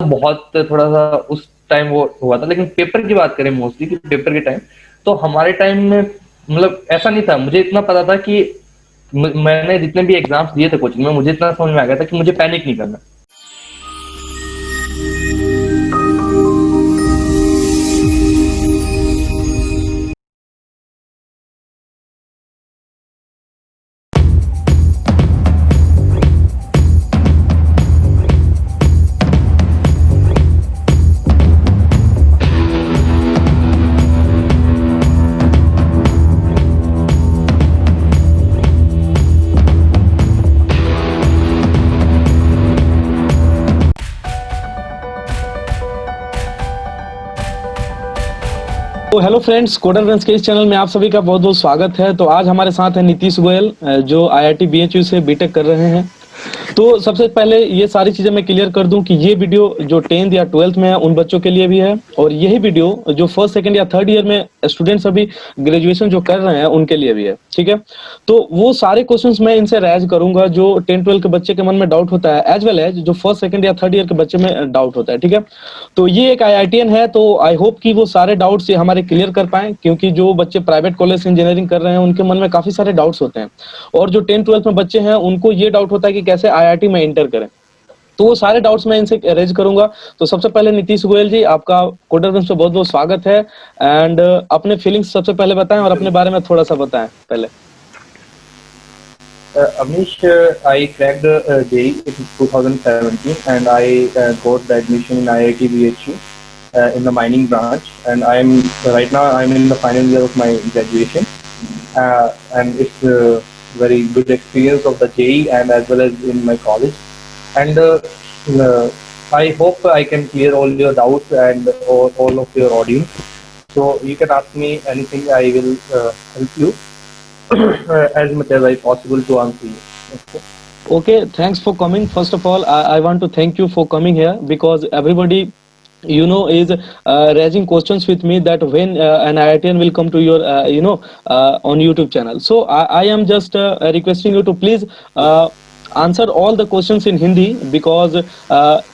बहुत थोड़ा सा उस टाइम वो हुआ था, लेकिन पेपर की बात करें मोस्टली कि पेपर के टाइम, तो हमारे टाइम में मतलब ऐसा नहीं था। मुझे इतना पता था कि मैंने जितने भी एग्जाम्स दिए थे कोचिंग में, मुझे इतना समझ में आ गया था कि मुझे पैनिक नहीं करना। तो हेलो फ्रेंड्स, कोडर फ्रेंड्स के इस चैनल में आप सभी का बहुत बहुत स्वागत है। तो आज हमारे साथ है नीतीश गोयल, जो आईआईटी बीएचयू से बीटेक कर रहे हैं। तो सबसे पहले ये सारी चीज़ें मैं क्लियर कर दूं कि ये वीडियो जो 10th या 12th में है उन बच्चों के लिए भी है, और यही वीडियो जो फर्स्ट सेकंड या थर्ड ईयर में स्टूडेंट्स अभी ग्रेजुएशन जो कर रहे हैं उनके लिए भी है। ठीक है, तो वो सारे क्वेश्चंस मैं इनसे राइज करूंगा जो 10-12 के बच्चे के मन में डाउट होता है, एज वेल एज जो फर्स्ट सेकंड या थर्ड ईयर के बच्चे में डाउट होता है। ठीक है, तो ये एक आईआईटीएन है, तो आई होप कि वो सारे डाउट्स ये हमारे क्लियर कर पाएं, क्योंकि जो बच्चे प्राइवेट कॉलेज से इंजीनियरिंग कर रहे हैं उनके मन में काफी सारे डाउट्स होते हैं, और जो 10th-12th में बच्चे हैं उनको ये डाउट होता है कि कैसे आईआईटी में इंटर करें। तो वो सारे डाउट्स मैं इनसे रेज करूंगा। तो सबसे पहले नीतीश गोयल जी, आपका कोडर फ्रेंड्स पे बहुत बहुत स्वागत है। एंड अपने फीलिंग्स सबसे पहले बताएं और अपने बारे में थोड़ा सा बताएं पहले। Avnish, I cracked JEE in 2017, and I got the admission in IIT BHU in the mining branch. And right now I'm in the final year of my graduation, and it's a very good experience of the JEE and as well as in my college. And I hope I can clear all your doubts and all of your audience. So you can ask me anything. I will help you as much as I possible to answer you. Okay. Okay, thanks for coming. First of all, I want to thank you for coming here, because everybody is raising questions with me that when an IITian will come to your on YouTube channel. So I am just requesting you to please answer all the questions in Hindi, because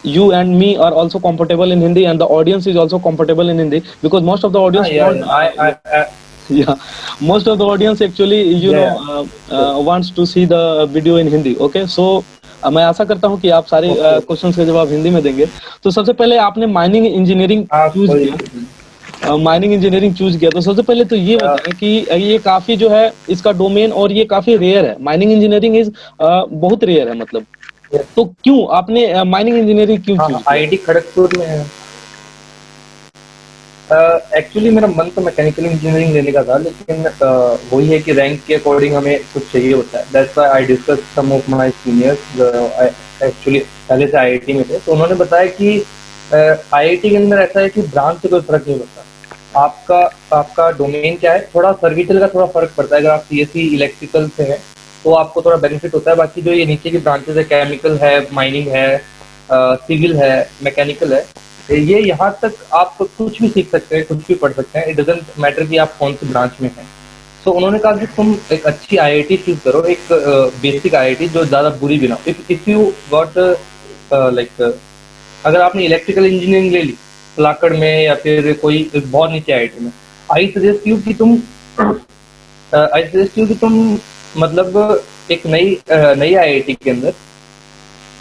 you and me are also comfortable in Hindi and the audience is also comfortable in Hindi, because most of the audience Yeah, want yeah. I yeah, most of the audience actually yeah. Sure. wants to see the video in Hindi. Okay, so मैं आशा करता हूँ कि आप सारे Okay. Questions के जवाब हिंदी में देंगे। तो सबसे पहले आपने माइनिंग इंजीनियरिंग चूज कोई किया, माइनिंग इंजीनियरिंग चूज किया, तो सबसे पहले तो ये बताएं कि ये काफी जो है इसका डोमेन, और ये काफी रेयर है। माइनिंग इंजीनियरिंग इज बहुत रेयर है, मतलब तो क्यों आपने माइनिंग इंजीनियरिंग क्यों हाँ, चूज किया? आईआईटी खड़गपुर में है। एक्चुअली मेरा मन तो मैकेनिकल इंजीनियरिंग लेने का था, लेकिन वही है कि रैंक के अकॉर्डिंग हमें कुछ चाहिए होता है। That's why I discuss some of my seniors actually पहले से आईआईटी में थे, तो उन्होंने बताया कि आईआईटी के अंदर ऐसा है कि ब्रांच से कोई फर्क नहीं पड़ता। आपका आपका डोमेन क्या है, थोड़ा सर्विकल का थोड़ा फर्क पड़ता है। अगर आप सीएससी इलेक्ट्रिकल से हैं तो आपको थोड़ा बेनिफिट होता है। बाकी जो ये नीचे की ब्रांचेस है, केमिकल है, माइनिंग है, सिविल है, मैकेनिकल है, ये यहाँ तक आप कुछ भी सीख सकते हैं, कुछ भी पढ़ सकते हैं। इट डजंट मैटर कि आप कौन सी ब्रांच में हैं। तो उन्होंने कहा कि तुम एक अच्छी आईआईटी चूज करो, एक बेसिक आईआईटी जो ज़्यादा बुरी भी ना हो। इफ यू गॉट लाइक अगर आपने इलेक्ट्रिकल इंजीनियरिंग ले ली पलाकड़ में या फिर कोई बहुत नीचे आईआईटी में, आई सजेस्ट यू कि तुम मतलब एक नई आईआईटी के अंदर,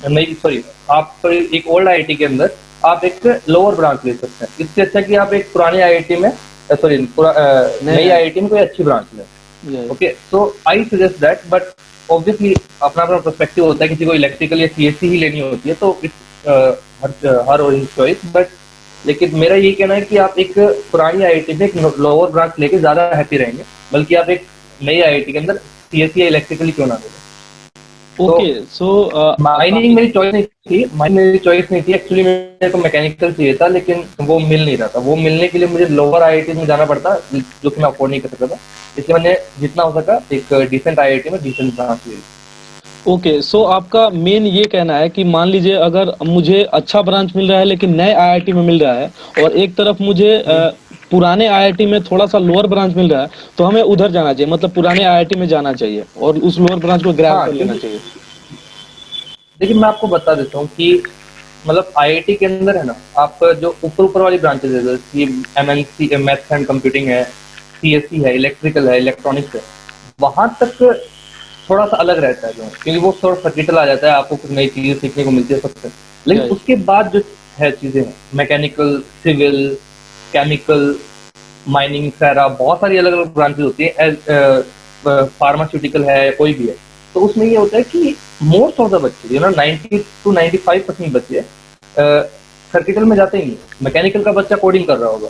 नहीं सॉरी, आप एक ओल्ड आईआईटी के अंदर आप एक लोअर ब्रांच ले सकते हैं। इससे अच्छा कि आप एक पुरानी आईआईटी में सॉरी नई आईआईटी में कोई अच्छी ब्रांच लें। Okay, so I suggest that, but obviously अपना अपना पर्सपेक्टिव होता है। किसी को इलेक्ट्रिकल या सीएससी ही लेनी होती है, तो हर और चॉइस। बट लेकिन मेरा ये कहना है कि आप एक पुरानी आईआईटी में एक लोअर ब्रांच लेके ज़्यादा हैप्पी रहेंगे, बल्कि आप एक नई आईआईटी के अंदर सीएससी या इलेक्ट्रिकल क्यों ना ले। ओके, सो माइनिंग मेरी चॉइस नहीं थी एक्चुअली। मेरे को मैकेनिकल चाहिए था, लेकिन वो मिल नहीं रहा था। वो मिलने के लिए मुझे लोअर आईआईटी में जाना पड़ता, जो कि मैं अफोर्ड नहीं कर सकता था। इसलिए मैंने जितना हो सका एक डिसेंट आईआईटी में डिसेंट ब्रांच ली। ओके, सो आपका मेन ये कहना है कि मान लीजिए अगर मुझे अच्छा ब्रांच मिल रहा है लेकिन नए आईआईटी में मिल रहा है, और एक तरफ मुझे पुराने आईआईटी में थोड़ा सा लोअर ब्रांच मिल रहा है, तो हमें उधर जाना चाहिए, मतलब पुराने आईआईटी में जाना चाहिए और उस लोअर ब्रांच को ग्रैब हाँ, कर लेना क्योंकि चाहिए। देखिए मैं आपको बता देता हूँ कि मतलब आईआईटी के अंदर है ना, आप जो ऊपर ऊपर वाली ब्रांचेज है जैसे एमएनसी मैथ्स एंड कंप्यूटिंग है, सीएससी है, इलेक्ट्रिकल है, इलेक्ट्रॉनिक्स है, वहां तक थोड़ा सा अलग रहता है जो, क्योंकि वो थोड़ा सर्किटल आ जाता है, आपको कुछ नई चीजें सीखने को मिलती है सबसे। या लेकिन उसके बाद जो है चीजें हैं, मैकेनिकल, सिविल, केमिकल, माइनिंग, सैरा, बहुत सारी अलग अलग ब्रांचेज होती है, फार्मास्यूटिकल है, कोई भी है। तो उसमें ये होता है कि मोस्ट ऑफ द बच्चे 90 to 95% बच्चे सर्किटल में जाते ही नहीं। मैकेनिकल का बच्चा कोडिंग कर रहा होगा,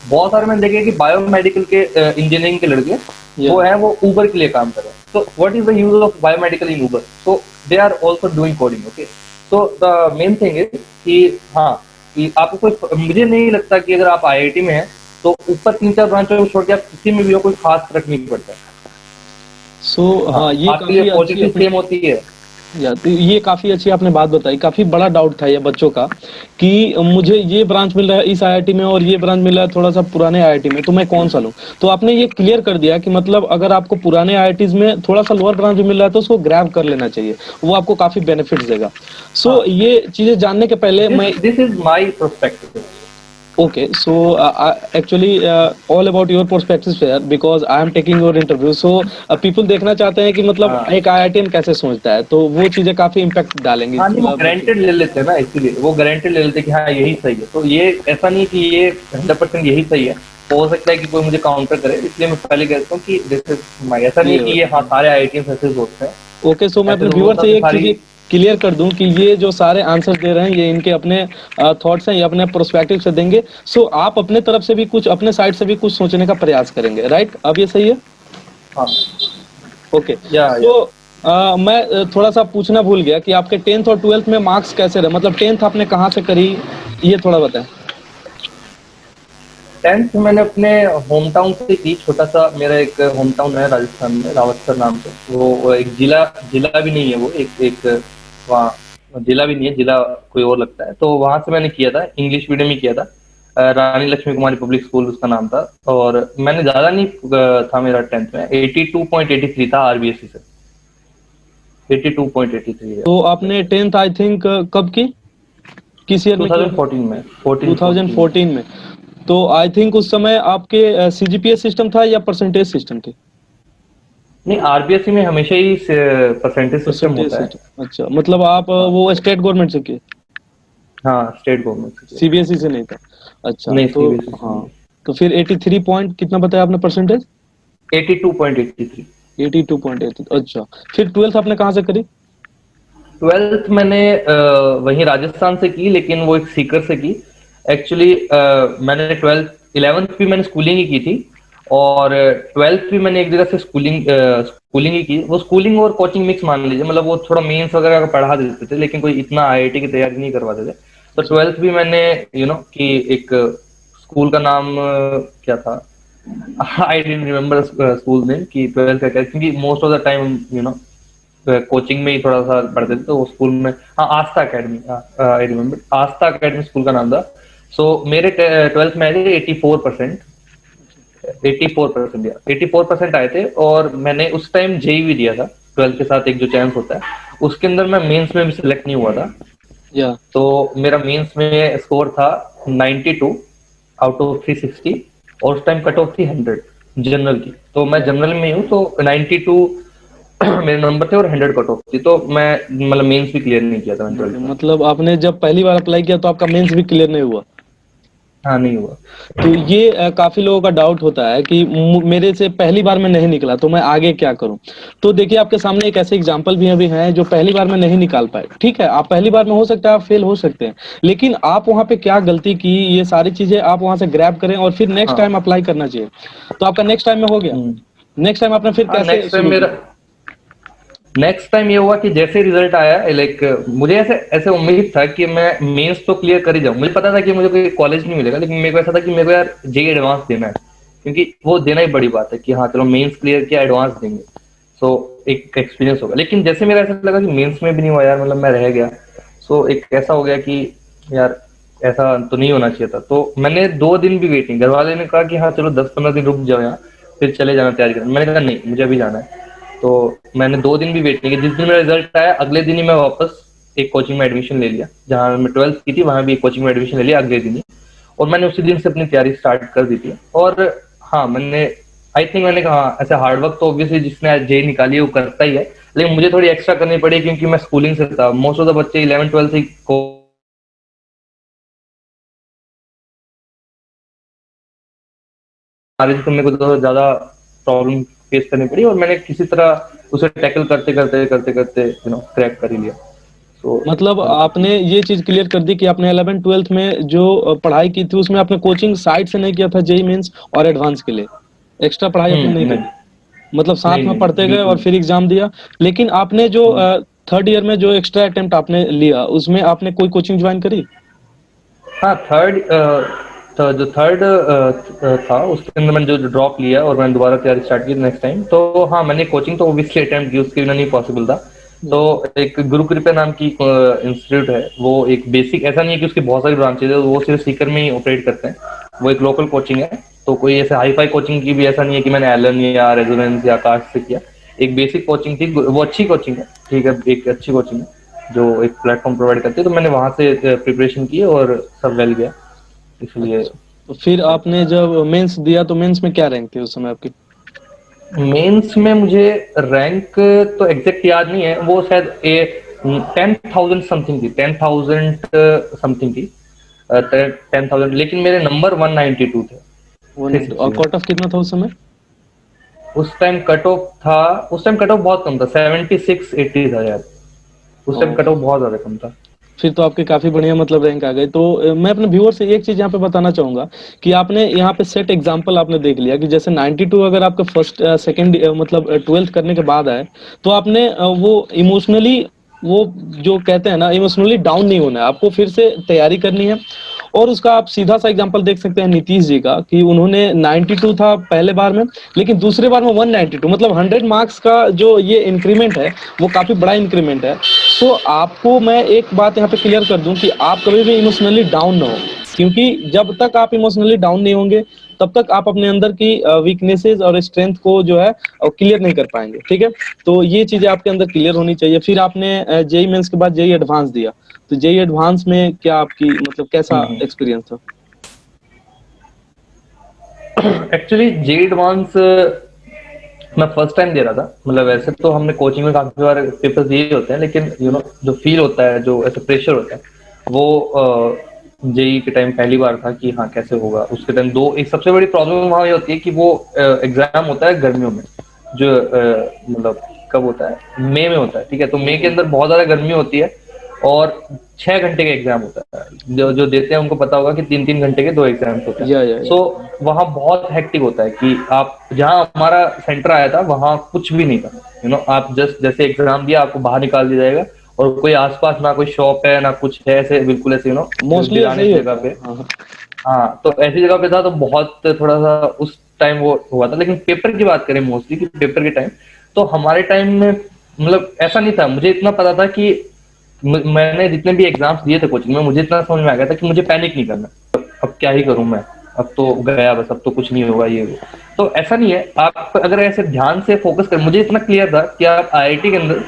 बहुत सारे मैंने देखे कि बायोमेडिकल के इंजीनियरिंग के लड़के वो है, वो ऊबर के लिए काम कर रहे हैं। तो what is the use of biomedical in Uber? So they are also doing coding. Okay, so the main thing is कि हाँ, कि आपको कोई, मुझे नहीं लगता कि अगर आप आईआईटी में हैं तो ऊपर 3-4 ब्रांचों को छोड़ के आप किसी में भी हो, कोई खास फर्क नहीं पड़ता। हाँ, ये आपके लिए काफी अच्छी पॉजिटिव सेम होती है। तो ये काफी अच्छी आपने बात बताई। काफी बड़ा डाउट था ये बच्चों का कि मुझे ये ब्रांच मिल रहा है इस आईआईटी में और ये ब्रांच मिल रहा है थोड़ा सा पुराने आईआईटी में, तो मैं कौन सा लूं? तो आपने ये क्लियर कर दिया कि मतलब अगर आपको पुराने आईआईटीज में थोड़ा सा लोअर ब्रांच भी मिल रहा है तो उसको ग्रैब कर लेना चाहिए, वो आपको काफी बेनिफिट्स देगा। हाँ, ये चीजें जानने के पहले दिस मैं this is my perspective. Okay, so actually all about your perspectives here because I am taking your interview. So people देखना चाहते हैं कि मतलब हाँ एक आईआईटीएन कैसे सोचता है, तो वो चीजें काफी इम्पैक्ट डालेंगी हाँ, नहीं वो बच्चों गारंटेड ले लेते हैं ना, इसीलिए वो गारंटेड ले लेते हैं कि हाँ यही सही है। तो ये ऐसा नहीं कि ये 100% यही सही है, हो सकता है कि कोई मुझे काउंटर करे, इसलिए मैं पहले कहता हूँ कि दिस इज माई, ऐसा नहीं है कि ये ये हाँ सारे आईआईटी ऐसे सोचते हैं। ओके। सो मैं ऐसे अपने तो व्यूअर होता से तो एक सारी। चीज क्लियर कर दूं कि ये जो सारे आंसर्स दे रहे हैं ये इनके अपने थॉट्स हैं, ये अपने प्रोस्पेक्टिव से देंगे। सो आप अपने तरफ से भी कुछ, अपने साइड से भी कुछ सोचने का प्रयास करेंगे, राइट? अब ये सही है? हाँ, ओके। या सो मैं थोड़ा सा पूछना भूल गया कि आपके 10th और 12th में मार्क्स कैसे रहे, मतलब 10th आपने कहाँ से करी, ये थोड़ा बताएं। 10th मैंने अपने होम टाउन से की, छोटा सा मेरा एक होम टाउन है राजस्थान में, रावतसर नाम से। वो एक जिला जिला भी नहीं है, वो एक वहाँ जिला भी नहीं है, जिला कोई और लगता है। तो वहां से मैंने किया था, इंग्लिश मीडियम ही किया था। रानी लक्ष्मी कुमारी पब्लिक स्कूल उसका नाम था। और मैंने ज्यादा नहीं था, मेरा 10th में 82.83 था आरबीएसई से। 82.83 है। तो आपने 10th आई थिंक कब की, किस ईयर में किया था? 2014 में, 14 में। 2014 में। तो आई थिंक उस समय आपके सीजीपीए सिस्टम था या परसेंटेज सिस्टम थी? नहीं, आरबीएसई में हमेशा ही परसेंटेज सिस्टम परसेंटेज होता है। सिस्टम, अच्छा। मतलब आप हाँ वो स्टेट गवर्नमेंट से किए, हाँ, स्टेट गवर्नमेंट से। सीबीएसई से नहीं था? अच्छा, नहीं, तो सीबीएसई से हाँ। नहीं। तो फिर 83 पॉइंट कितना बताया आपने परसेंटेज? 82.83। 82.8, अच्छा। फिर 12th आपने कहाँ से करी? 12th मैंने वहीं राजस्थान से की, लेकिन वो एक सीकर से की। एक्चुअली मैंने 11th भी मैंने स्कूलिंग ही की थी, और 12th भी मैंने एक जगह से स्कूलिंग ही की। वो स्कूलिंग और कोचिंग मिक्स मान लीजिए, मतलब वो थोड़ा मेंस वगैरह का पढ़ा देते थे, लेकिन कोई इतना आईआईटी की तैयारी नहीं करवाते थे। तो अच्छा 12th भी मैंने कि एक स्कूल का नाम क्या था, आई डेंट रिमेम्बर स्कूल नेम कि 12th का क्या, क्योंकि most of the time coaching में ही थोड़ा सा पढ़ते थे। तो वो स्कूल में, हाँ, Aastha academy, I remember, Aastha academy school का नाम था। सो मेरे 12th में आए थे 84%। 84% या 84% आए थे, और मैंने उस टाइम जेई भी दिया था 12th के साथ, एक जो चांस होता है उसके अंदर। मैं मेंस में भी सिलेक्ट नहीं हुआ था। या तो मेरा मेंस में स्कोर था 92 आउट ऑफ 360, और उस टाइम कट ऑफ थी 100 जनरल की। तो मैं जनरल में हूँ, तो 92 मेरे नंबर थे और 100 कट ऑफ थी। तो मैं मतलब मेंस भी क्लियर नहीं किया था मैंने ओके, 12th में। मतलब आपने जब पहली बार अप्लाई किया तो आपका मेंस भी क्लियर नहीं हुआ? हाँ, नहीं हुआ। तो ये काफी लोगों का डाउट होता है कि मेरे से पहली बार में नहीं निकला तो मैं आगे क्या करूं? तो देखिए आपके सामने एक ऐसे एग्जांपल भी अभी हैं जो पहली बार में नहीं निकाल पाए। ठीक है, आप पहली बार में हो सकता है आप फेल हो सकते हैं, लेकिन आप वहां पे क्या गलती की, ये सारी चीजें आप वहां से ग्रैब करें और फिर नेक्स्ट हाँ। टाइम अप्लाई करना चाहिए। तो आपका नेक्स्ट टाइम में हो गया? हम्म। नेक्स्ट टाइम आपने फिर हाँ, कैसे नेक्स्ट टाइम शुरू मेरा, किया? नेक्स्ट टाइम ये हुआ कि जैसे रिजल्ट आया, लाइक मुझे ऐसे ऐसे उम्मीद था कि मैं मेंस तो क्लियर कर ही जाऊं। मुझे पता था कि मुझे कोई कॉलेज नहीं मिलेगा, लेकिन मेरे को ऐसा था कि मेरे को यार जेई एडवांस देना है, क्योंकि वो देना ही बड़ी बात है कि हाँ चलो मेंस क्लियर किया, एडवांस देंगे, सो एक एक्सपीरियंस होगा। लेकिन जैसे मेरा ऐसा लगा कि मेंस में भी नहीं हुआ यार, मतलब मैं रह गया। सो एक ऐसा हो गया कि यार ऐसा तो नहीं होना चाहिए था। तो मैंने 2 दिन भी वेट नहीं, घर वाले ने कहा कि हाँ चलो 10-15 दिन रुक जाओ यहाँ, फिर चले जाना तैयारी करना। मैंने कहा नहीं, मुझे अभी जाना है। तो मैंने 2 दिन भी वेट नहीं किया। जिस दिन मेरा रिजल्ट आया, अगले दिन ही मैं वापस एक कोचिंग में एडमिशन ले लिया, जहाँ मैं 12th की थी वहाँ भी एक कोचिंग में एडमिशन ले लिया अगले दिन ही, और मैंने उसी दिन से अपनी तैयारी स्टार्ट कर दी थी। और हाँ, मैंने आई थिंक मैंने कहा ऐसे हार्ड वर्क तो ऑब्वियसली जिसने जेई निकाली है वो करता ही है, लेकिन मुझे थोड़ी एक्स्ट्रा करनी पड़ी क्योंकि मैं स्कूलिंग से था। मोस्ट ऑफ द बच्चे 11th 12th से तो मेरे को तो ज्यादा प्रॉब्लम फेस करनी पड़ी, और मैंने किसी तरह उसे टैकल करते करते करते करते क्रैक कर ही लिया। सो मतलब आपने ये चीज क्लियर कर दी कि आपने 11th 12th में जो पढ़ाई की थी उसमें आपने कोचिंग साइड से नहीं किया था जेई मेंस और एडवांस के लिए, एक्स्ट्रा पढ़ाई आपने नहीं नहीं करी, मतलब नहीं साथ में नहीं पढ़ते गए और बिल्कुल फिर एग्जाम दिया। लेकिन आपने जो नहीं। 3rd ईयर में जो एक्स्ट्रा अटेम्प्ट आपने लिया उसमें आपने कोई कोचिंग ज्वाइन करी? हाँ, जो थर्ड था उसके अंदर मैंने जो ड्रॉप लिया और मैंने दोबारा तैयारी स्टार्ट की नेक्स्ट टाइम, तो हाँ मैंने कोचिंग तो ऑब्वियसली अटेम्प्ट की, उसके बिना नहीं पॉसिबल था। तो एक गुरु कृपा नाम की इंस्टीट्यूट है, वो एक बेसिक, ऐसा नहीं है कि उसकी बहुत सारी ब्रांचेज है, वो सिर्फ सीकर में ही ऑपरेट करते हैं। वो एक लोकल कोचिंग है, तो कोई ऐसे हाई फाई कोचिंग की भी ऐसा नहीं है कि मैंने एलन या रेजोनेंस या कास्ट से किया। एक बेसिक कोचिंग थी, वो अच्छी कोचिंग है, ठीक है, एक अच्छी कोचिंग है जो एक प्लेटफॉर्म प्रोवाइड करती है, तो मैंने वहां से प्रिपरेशन की और सब वेल गया, इसलिए। अच्छा, तो फिर आपने जब मेंस दिया तो मेंस में क्या रैंक थी उस समय आपकी? मेंस में मुझे रैंक तो एग्जैक्ट याद नहीं है, वो शायद 10,000 समथिंग थी, 10,000 समथिंग थी, 10,000, लेकिन मेरे नंबर 192 थे, 190 और 360 में। कट ऑफ कितना था उस समय? उस टाइम कट ऑफ था, उस टाइम कट ऑफ बहुत कम था, 76-80 था यार। उस टाइम ओ, कट ऑफ बहुत ज्यादा कम था। फिर तो आपके काफी बढ़िया मतलब रैंक आ गए। तो मैं अपने व्यूअर से एक चीज यहाँ पे बताना चाहूंगा कि आपने यहाँ पे सेट एग्जांपल आपने देख लिया कि जैसे 92 अगर आपका फर्स्ट सेकंड मतलब 12th करने के बाद आए, तो आपने वो इमोशनली, वो जो कहते हैं ना, इमोशनली डाउन नहीं होना है, आपको फिर से तैयारी करनी है। और उसका आप सीधा सा एग्जांपल देख सकते हैं नीतीश जी का कि उन्होंने 92 था पहले बार में, लेकिन दूसरे बार में 192, मतलब 100 मार्क्स का जो ये इंक्रीमेंट है वो काफी बड़ा इंक्रीमेंट है। तो आपको मैं एक बात यहाँ पे क्लियर कर दूं कि आप कभी भी इमोशनली डाउन ना हो, क्योंकि जब तक आप इमोशनली डाउन नहीं होंगे तब तक आप अपने अंदर की वीकनेसेस और स्ट्रेंथ को जो है क्लियर नहीं कर पाएंगे, ठीक है? तो ये चीजें आपके अंदर क्लियर होनी चाहिए। फिर आपने जेई मेंस के बाद जेई एडवांस दिया, तो जेई एडवांस में क्या आपकी मतलब कैसा एक्सपीरियंस था? एक्चुअली जे एडवांस मैं फर्स्ट टाइम दे रहा था, मतलब वैसे तो हमने कोचिंग में काफी बार पेपर्स दिए होते हैं, लेकिन जो फील होता है, जो ऐसे प्रेशर होता है, वो जेई के टाइम पहली बार था कि हाँ कैसे होगा। उसके टाइम दो, एक सबसे बड़ी प्रॉब्लम वहाँ ये होती है कि वो एग्जाम होता है गर्मियों में, जो मतलब कब होता है, मई में होता है, ठीक है। तो मई के अंदर बहुत ज्यादा गर्मी होती है, और 6 घंटे का एग्जाम होता है। जो जो देते हैं उनको पता होगा कि 3-3 घंटे के 2 एग्जाम्स होते हैं। या सो वहाँ बहुत हेक्टिक होता है कि आप, जहाँ हमारा सेंटर आया था वहाँ कुछ भी नहीं था, आप जस्ट जैसे एग्जाम दिया आपको बाहर निकाल दिया जाएगा, और कोई आसपास ना कोई शॉप है ना कुछ है, ऐसे बिल्कुल ऐसे मोस्टली ऐसा वीराने ही की होता जगह है। पे। हाँ हाँ। हाँ, तो ऐसी जगह पे था, तो बहुत थोड़ा सा उस टाइम वो हुआ था। लेकिन पेपर की बात करें मोस्टली, कि पेपर के टाइम, तो हमारे टाइम में मतलब ऐसा नहीं था। मुझे इतना पता था कि मैंने जितने भी एग्जाम्स दिए थे कोचिंग में, मुझे इतना समझ में आ गया था कि मुझे पैनिक नहीं करना। अब क्या ही करूं मैं, अब तो गया बस, अब तो कुछ नहीं होगा ये वो। तो ऐसा नहीं है, आप अगर ऐसे ध्यान से फोकस करें, मुझे इतना क्लियर था कि आप आईआईटी के अंदर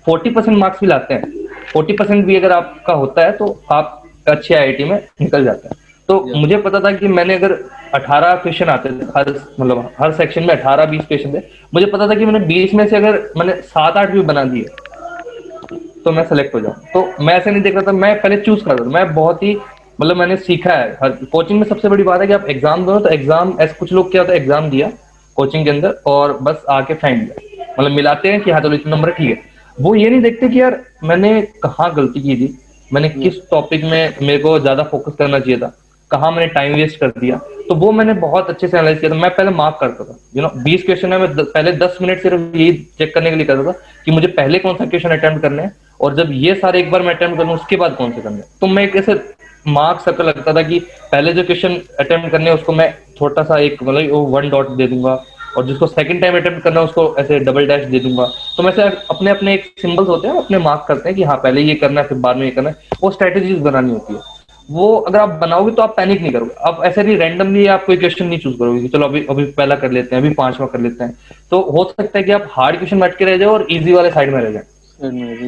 40% मार्क्स भी लाते हैं, 40% भी अगर आपका होता है तो आप अच्छे आईआईटी में निकल जाते हैं। तो या मुझे पता था कि मैंने अगर 18 क्वेश्चन आते थे, हर मतलब हर सेक्शन में 18-20 क्वेश्चन थे, मुझे पता था कि मैंने 20 में से अगर मैंने 7-8 भी बना दिए तो मैं सेलेक्ट हो जाऊं। तो मैं ऐसे नहीं देख रहा था, मैं पहले चूज कर रहा था। मैं बहुत ही मतलब मैंने सीखा है हर कोचिंग में। सबसे बड़ी बात है कि आप एग्जाम दो, तो एग्जाम ऐसे कुछ लोग क्या होता है, एग्जाम दिया कोचिंग के अंदर और बस आके फेंक दिया, मतलब मिलाते हैं कि हाँ चलो इतने नंबर ठीक है। वो ये नहीं देखते कि यार मैंने कहाँ गलती की थी, मैंने या किस टॉपिक में मेरे को ज्यादा फोकस करना चाहिए था, कहाँ मैंने टाइम वेस्ट कर दिया। तो वो मैंने बहुत अच्छे से एनालाइज किया था। मैं पहले मार्क करता था, 20 क्वेश्चन है, मैं पहले 10 मिनट सिर्फ यही चेक करने के लिए करता था कि मुझे पहले कौन सा क्वेश्चन अटेम्प्ट करने हैं, और जब ये सारे एक बार मैं अटेम्प्ट करूँ उसके बाद कौन से करने हैं। तो मैं एक ऐसे मार्क्स सबका लगता था कि पहले जो क्वेश्चन अटेम्प्ट करने हैं उसको मैं छोटा सा एक मतलब वो 1 डॉट दे दूंगा, और जिसको सेकंड टाइम अटेम्प्ट करना है उसको ऐसे डबल डैश दे दूंगा। तो मैं ऐसे अपने अपने एक सिंबल्स होते हैं, अपने मार्क करते हैं कि हाँ पहले ये करना है फिर बाद में ये करना है। वो स्ट्रेटेजीज बनानी होती है। वो अगर आप बनाओगे तो आप पैनिक नहीं करोगे। आप ऐसे नहीं रैंडमली आप कोई क्वेश्चन नहीं चूज करोगे कि चलो अभी अभी पहला कर लेते हैं, अभी पांचवा कर लेते हैं। तो हो सकता है कि आप हार्ड क्वेश्चन में अटके रह जाओ और इजी वाले साइड में रह जाए,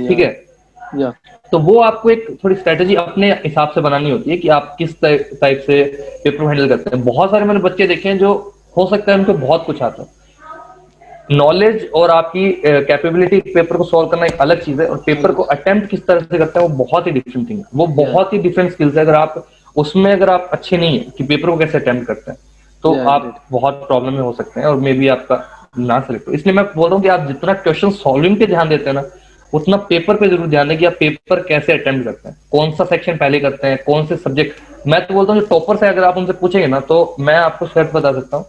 ठीक या है। या तो वो आपको एक थोड़ी स्ट्रेटेजी अपने हिसाब से बनानी होती है कि आप किस टाइप से पेपर हैंडल करते हैं। बहुत सारे मैंने बच्चे देखे हैं जो हो सकता है उनको बहुत कुछ आता है। नॉलेज और आपकी कैपेबिलिटी पेपर को सॉल्व करना एक अलग चीज है, और पेपर को अटेम्प्ट किस तरह से करते हैं वो बहुत ही डिफरेंट थिंग है। वो या बहुत ही डिफरेंट स्किल्स है। अगर आप उसमें अगर आप अच्छे नहीं है कि पेपर को कैसे अटेम्प्ट करते हैं, तो या आप बहुत प्रॉब्लम में हो सकते हैं और मे बी आपका ना सिलेक्ट हो। इसलिए मैं बोल रहा हूँ कि आप जितना क्वेश्चन सॉल्विंग पे ध्यान देते हैं ना, उतना पेपर पे जरूर ध्यान दें कि आप पेपर कैसे अटेम्प्ट करते हैं, कौन सा सेक्शन पहले करते हैं, कौन से सब्जेक्ट। मैं तो बोलता हूँ जो टॉपर्स है, अगर आप उनसे पूछेंगे ना, तो मैं आपको शायद बता सकता हूँ।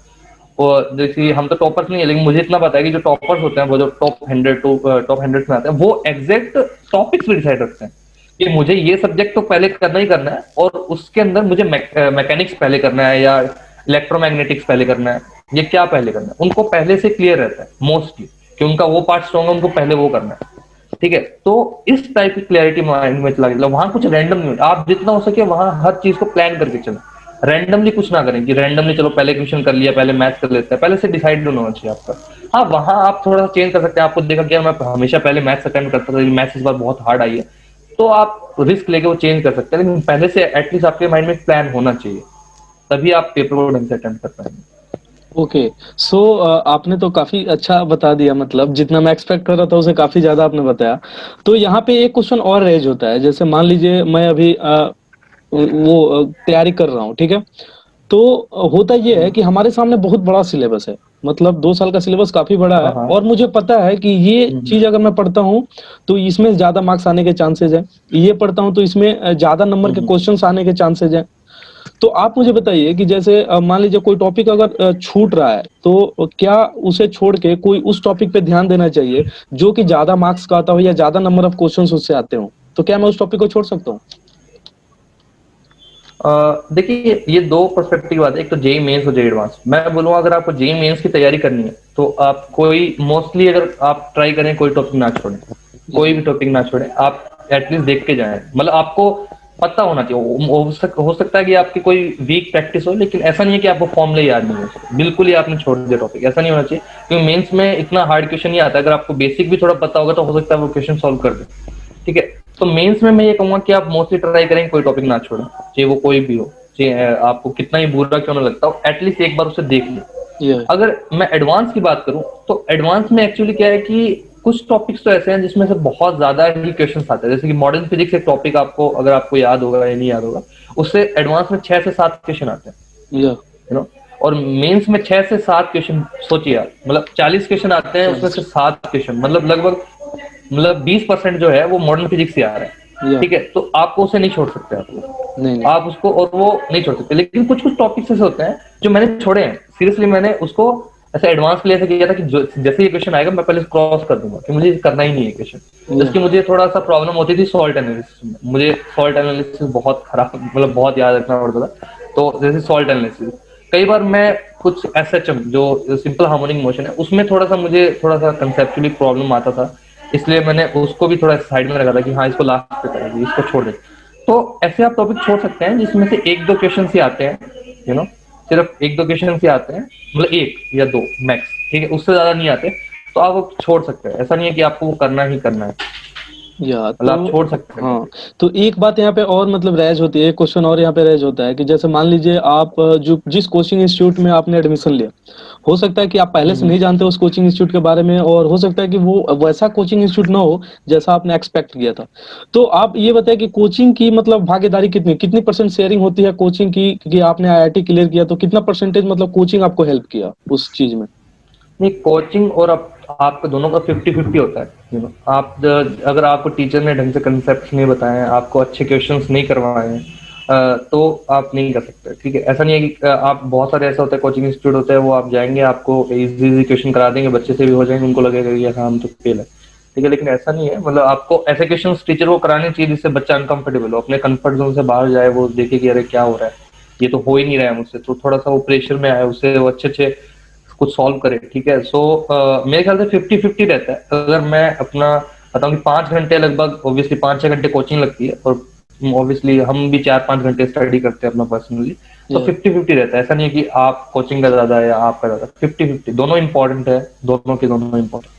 और जैसे हम तो टॉपर्स नहीं है, लेकिन मुझे इतना पता है कि जो टॉपर्स होते हैं, वो जो टॉप 100 में आते हैं, वो एग्जैक्ट टॉपिक्स भी डिसाइड रखते हैं कि मुझे ये सब्जेक्ट तो पहले करना ही करना है, और उसके अंदर मुझे मैकेनिक्स पहले करना है या इलेक्ट्रोमैग्नेटिक्स पहले करना है, ये क्या पहले करना है। उनको पहले से क्लियर रहता है मोस्टली कि उनका वो पार्ट स्ट्रॉन्ग है, उनको पहले वो करना है। ठीक है, तो इस टाइप की क्लैरिटी माइंड में चला गया, वहां कुछ रैंडम नहीं होता। आप जितना हो सके वहां हर चीज को प्लान करके चलें, रैंडमली कुछ ना करें कि रैंडमली चलो पहले क्वेश्चन कर लिया, पहले मैथ्स कर लेते हैं। पहले से डिसाइड होना चाहिए आपका। हाँ, वहां आप थोड़ा सा चेंज कर सकते हैं। आपको देखा कि यार मैं हमेशा पहले मैथ्स अटेम्प्ट करता था, मैथ्स इस बार बहुत हार्ड आई है, तो आप रिस्क लेके वो चेंज कर सकते हैं। लेकिन पहले से एटलीस्ट आपके माइंड में प्लान होना चाहिए, तभी आप पेपर को ढंग से अटेम्प्ट कर पाएंगे। ओके। सो आपने तो काफी अच्छा बता दिया, मतलब जितना मैं एक्सपेक्ट कर रहा था उसे काफी ज्यादा आपने बताया। तो यहाँ पे एक क्वेश्चन और रेज होता है, जैसे मान लीजिए मैं अभी तैयारी कर रहा हूँ, ठीक है। तो होता ये है कि हमारे सामने बहुत बड़ा सिलेबस है, मतलब 2 साल का सिलेबस काफी बड़ा है, हाँ हाँ। और मुझे पता है कि ये चीज अगर मैं पढ़ता हूँ तो इसमें ज्यादा मार्क्स आने के चांसेस है, ये पढ़ता हूँ तो इसमें ज्यादा नंबर के क्वेश्चंस आने के चांसेस है। तो आप मुझे बताइए कि जैसे मान लीजिए कोई टॉपिक अगर छूट रहा है, तो क्या उसे छोड़ के कोई उस टॉपिक पे ध्यान देना चाहिए जो कि ज्यादा मार्क्स का आता हो या ज्यादा नंबर ऑफ क्वेश्चंस उससे आते हो? तो क्या मैं उस टॉपिक को छोड़ सकता हूँ? देखिए, ये दो पर्सपेक्टिव की बात है। एक तो जेई मेंस और जेई एडवांस। मैं बोलूंगा अगर आपको जेई मेंस की तैयारी करनी है, तो आप कोई मोस्टली अगर आप ट्राई करें, कोई टॉपिक ना छोड़ें, कोई भी टॉपिक ना छोड़ें। आप एटलीस्ट देख के जाएं, मतलब आपको पता होना चाहिए। हो सकता है कि आपकी कोई वीक प्रैक्टिस हो, लेकिन ऐसा नहीं है कि आपको फॉर्मूला याद नहीं हो, बिल्कुल ही आपने छोड़ दिया टॉपिक, ऐसा नहीं होना चाहिए। क्योंकि मेंस में इतना हार्ड क्वेश्चन नहीं आता। अगर आपको बेसिक भी थोड़ा पता होगा, तो हो सकता है वो क्वेश्चन सॉल्व कर दे। ठीक है, तो मेंस में मैं ये कहूंगा कि आप मोस्टली ट्राई करें, कोई टॉपिक ना छोड़ें, चाहे वो कोई भी हो, चाहे आपको कितना ही बुरा क्यों ना लगता हो, एटलीस्ट एक बार उसे देख लें। ये अगर मैं एडवांस की बात करूं, तो एडवांस में एक्चुअली क्या है कि कुछ टॉपिक्स तो ऐसे हैं जिसमें से बहुत ज्यादा ही क्वेश्चंस आते हैं। जैसे कि मॉडर्न फिजिक्स एक टॉपिक, आपको अगर आपको याद होगा या नहीं याद होगा, उससे एडवांस में 6 से 7 क्वेश्चन आते हैं, ये यू नो। और मेंस में 6 से 7 क्वेश्चन, सोचिए आप, मतलब 40 क्वेश्चन आते हैं, उसमें से 7 क्वेश्चन, मतलब लगभग, मतलब 20% जो है वो मॉडर्न फिजिक्स से आ रहा है। या ठीक है, तो आपको उसे नहीं छोड़ सकते, आपको नहीं नहीं। आप उसको और वो नहीं छोड़ सकते। लेकिन कुछ कुछ टॉपिक्स ऐसे होते हैं जो मैंने छोड़े हैं, सीरियसली मैंने उसको ऐसे एडवांस के लिए ऐसे किया था कि जैसे ये क्वेश्चन आएगा मैं पहले क्रॉस कर दूंगा कि मुझे करना ही नहीं है क्वेश्चन। या जबकि मुझे थोड़ा सा प्रॉब्लम होती थी सॉल्ट एनालिसिस में, मुझे सॉल्ट एनालिसिस बहुत खराब, मतलब बहुत याद रखना पड़ता था। तो जैसे सॉल्ट एनालिसिस, कई बार मैं कुछ एसएचएम जो सिंपल हार्मोनिक मोशन है, उसमें थोड़ा सा मुझे थोड़ा सा कंसेप्चुअली प्रॉब्लम आता था, इसलिए मैंने उसको भी थोड़ा साइड में रखा था कि हाँ इसको लास्ट पे करेंगे, इसको छोड़ दें। तो ऐसे आप टॉपिक छोड़ सकते हैं जिसमें से 1-2 क्वेश्चन ही आते हैं, यू नो, सिर्फ 1-2 क्वेश्चन ही आते हैं, मतलब 1 या 2 मैक्स। ठीक है, उससे ज्यादा नहीं आते, तो आप वो छोड़ सकते हैं। ऐसा नहीं है कि आपको वो करना ही करना है, या मतलब आप तो छोड़ सकते हैं हाँ। टॉपिक। तो एक बात यहाँ पे और मतलब रेज होती है, एक क्वेश्चन और यहाँ पे रेज होता है कि जैसे मान लीजिए आप जो जिस कोचिंग इंस्टीट्यूट में आपने एडमिशन लिया, हो सकता है कि आप पहले से नहीं जानते उस कोचिंग इंस्टीट्यूट के बारे में, और हो सकता है कि वो वैसा कोचिंग इंस्टीट्यूट ना हो जैसा आपने एक्सपेक्ट किया था। तो आप ये बताएं कि कोचिंग की मतलब भागीदारी कितनी कितनी परसेंट शेयरिंग होती है कोचिंग की, क्योंकि आपने आईआईटी क्लियर किया तो कितना परसेंटेज मतलब कोचिंग आपको हेल्प किया उस चीज में? नहीं, कोचिंग और आपका दोनों का 50-50 होता है, यू नो। अगर आपको टीचर ने ढंग से कंसेप्ट नहीं बताए हैं, आपको अच्छे क्वेश्चंस नहीं करवाए हैं, तो आप नहीं कर सकते। ठीक है, ऐसा नहीं है कि आप, बहुत सारे ऐसा होता है कोचिंग इंस्टीट्यूट होते हैं, वो आप जाएंगे आपको इजी इजी क्वेश्चन करा देंगे, बच्चे से भी हो जाएंगे, उनको लगेगा कि हाँ हम तो फेल है। ठीक है, लेकिन ऐसा नहीं है। मतलब आपको ऐसे क्वेश्चन टीचर को कराने चाहिए जिससे बच्चा अनकंफर्टेबल हो, अपने कंफर्ट जोन से बाहर जाए, वो देखे कि अरे क्या हो रहा है, ये तो हो ही नहीं रहा है मुझसे, तो थोड़ा सा वो प्रेशर में आए, उससे वो अच्छे अच्छे कुछ सॉल्व करे। ठीक है, सो मेरे ख्याल से 50-50 रहता है। अगर मैं अपना बताऊं कि 5 घंटे लगभग, ऑब्वियसली 5-6 घंटे कोचिंग लगती है, और ऑब्वियसली हम भी 4-5 घंटे स्टडी करते हैं अपना पर्सनली। तो ये 50-50 रहता है, ऐसा नहीं है कि आप कोचिंग का ज्यादा है या आपका ज्यादा। 50-50 दोनों इंपॉर्टेंट है, दोनों के दोनों इंपॉर्टेंट।